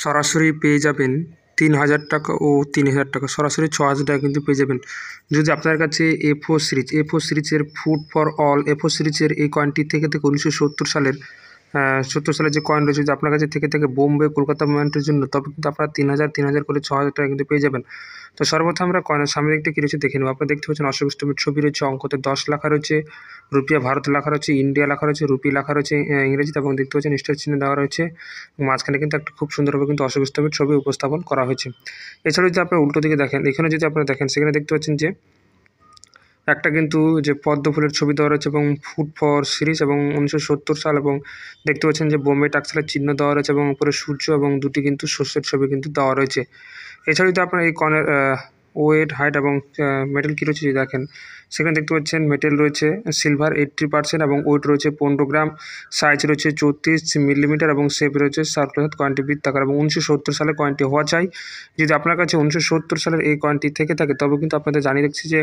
সরাসরি পেয়ে যাবেন ৩,০০০ টাকা ও ৩,০০০ টাকা, সরাসরি ৬,০০০ টাকা কিন্তু পেয়ে যাবেন। যদি আপনার কাছে এ4 সিরিজের ফুড ফর অল এ4 সিরিজের এই কয়েনটি থেকে 1970 সালের 70 সালের যে কয়েন রয়েছে, যদি আপনার কাছে থেকে বোম্বে কলকাতা মুভমেন্টের জন্য, তবে কিন্তু আপনারা ৩,০০০ করে ৬,০০০ টাকা কিন্তু পেয়ে যাবেন। তো সর্বপ্রথম আমরা কয়েনের সামনে দিকটা কী রয়েছে দেখে নেব। আপনারা দেখতে পাচ্ছেন অশোক স্তম্ভের ছবি রয়েছে, অঙ্কতে 10 লেখা রয়েছে, রুপিয়া ভারত লেখা রয়েছে, ইন্ডিয়া লেখা রয়েছে, রুপি লেখা রয়েছে ইংরেজিতে, এবং দেখতে পাচ্ছেন স্টার চিহ্ন দেওয়া রয়েছে। মাঝখানে কিন্তু একটা খুব সুন্দরভাবে কিন্তু অশোক স্তম্ভের ছবি উপস্থাপন করা হয়েছে। এছাড়াও যদি আপনারা উল্টো দিকে দেখেন, এখানে যদি আপনারা দেখেন, সেখানে দেখতে পাচ্ছেন যে একটা কিন্তু যে পদ্ম ফুলের ছবি দেওয়া রয়েছে এবং ফুড ফর সিরিজ এবং 1970 সাল, এবং দেখতে পাচ্ছেন যে বোম্বে টাক্সটাইলের চিহ্ন দেওয়া রয়েছে এবং উপরে সূর্য এবং দুটি কিন্তু শস্যের ছবি কিন্তু দেওয়া রয়েছে। এছাড়া যদি আপনারা এই কয়েনের ওয়েট, হাইট এবং মেটাল কী রয়েছে যদি দেখেন, সেখানে দেখতে পাচ্ছেন মেটেল রয়েছে সিলভার 80% এবং ওয়েট রয়েছে 15 গ্রাম, সাইজ রয়েছে 34 মিলিমিটার এবং শেপ রয়েছে সার্কুলার, কয়েনটি বৃত্তাকার এবং 1970 সালে কয়েনটি হওয়া চাই। যদি আপনার কাছে 1970 সালের এই কয়েনটি থেকে থাকে, তবে কিন্তু আপনাদের জানিয়ে রাখছি যে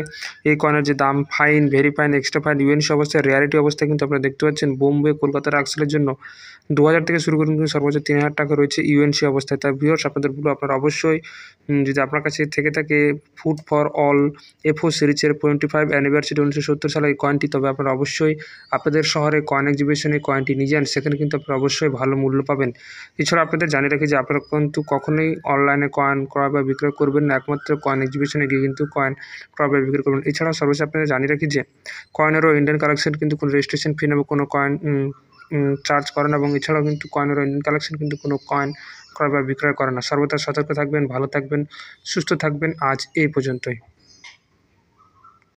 এই কয়েনের যে দাম, fine, very fine, extra fine, UNC অবস্থায়, রেয়ারিটি অবস্থায় কিন্তু আপনারা দেখতে পাচ্ছেন বোম্বে কলকাতা টাক্সটাইলের জন্য 2000 থেকে শুরু করে কিন্তু সর্বোচ্চ 3000 টাকা রয়েছে ইউএনসি অবস্থায়। তাই ভিউয়ার্স, আপনাদের বলবো আপনারা অবশ্যই যদি আপনার কাছে থেকে থাকে ফুড ফর অল এ4 সিরিজের 25 অ্যানিভার্সারি 1970 সালে এই কয়েনটি, তবে আপনারা অবশ্যই আপনাদের শহরে কয়েন এক্সিবিশনে কয়েনটি নিয়ে যান, সেখানে কিন্তু আপনারা অবশ্যই ভালো মূল্য পাবেন। এছাড়া আপনাদের জানিয়ে রাখি যে আপনারা কিন্তু কখনোই অনলাইনে কয়েন ক্রয় বা বিক্রয় করবেন না, একমাত্র কয়েন এক্সিবিশনে গিয়ে কিন্তু কয়েন ক্রয় বা বিক্রয় করবেন। এছাড়াও সর্বশেষ আপনাদের জানিয়ে রাখি যে কয়েনেরও ইন্ডিয়ান কালেকশন কিন্তু কোনো রেজিস্ট্রেশন ফি নেবে কোনো কয়েন চার্জ করে না, এবং এছাড়াও কিন্তু কয়েনেরও ইন্ডিয়ান কালেকশন কিন্তু কোনো কয়েন ক্রয় বা বিক্রয় করে না। সর্বদা সতর্ক থাকবেন, ভালো থাকবেন, সুস্থ থাকবেন। আজ এই পর্যন্তই।